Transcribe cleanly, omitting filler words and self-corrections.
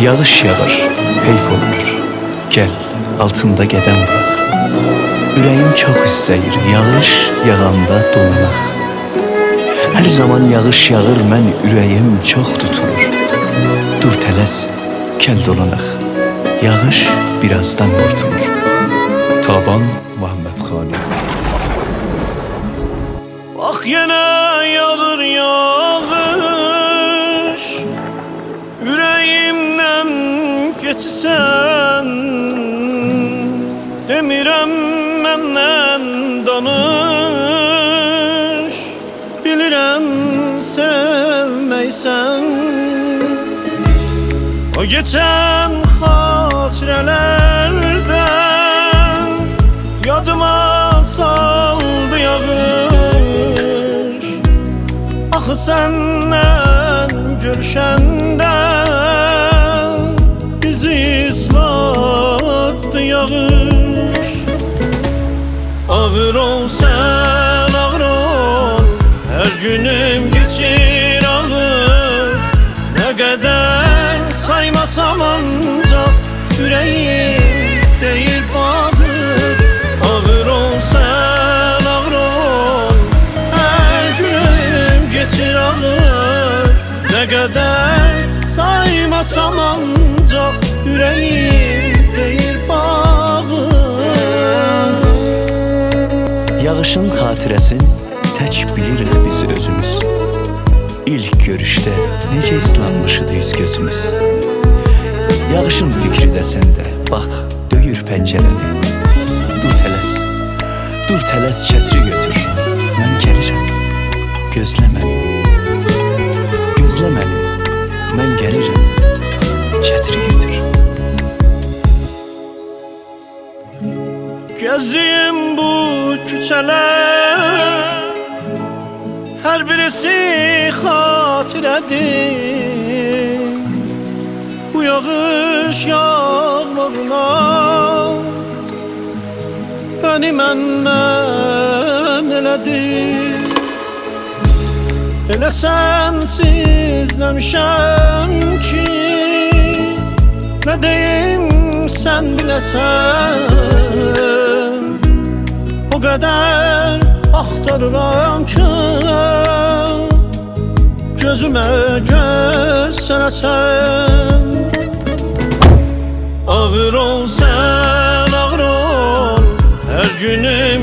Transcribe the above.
Yağış yağır, heyf olunur. Gel, altında qədəm bırak. Ürəyim çox istəyir, yağış yağanda dolanaq. Hər zaman yağış yağır, mən ürəyim çox tutulur. Dur tələs, gəl dolanaq. Yağış birazdan qurtulur. Taban Muhammed Xani. Bax yenə yağır yağış, ürəyimdən keçsən. Demirəm məndən danış, bilirəm sevməysən. O geçən xatirələrdən yadıma saldı yağış. Axı səndən görüşəndən bizi ıslatdı yağış. Ağır ol sən, ağır ol, hər günüm geçir ağır. Nə qədər saymasam ancaq ürəyim deyil bağır. Ağır ol sən, ağır ol, hər günüm geçir ağır. Nə qədər saymasam ancaq ürəyim deyil bağır. Yağışın xatirəsin tək bilirik biz özümüz. İlk görüşdə necə islanmışdı üz gözümüz. Yağışın fikri də səndə, bax, döyür pəncərəni. Dur tələs, çətri götür. Mən gəlirəm, gözlə məni. Gözlə məni, mən gəlirəm, çətri götür. Gəzdiyim bu küçələr, hər birisi xatirədir. Bu yağış yağmağına bəni məndən elədi. Elə sənsizləmişəm ki, nə deyim sən biləsən. O qədər axtarıram ki, gözümə göstərəsən. Ağır ol sən, ağır ol, hər günüm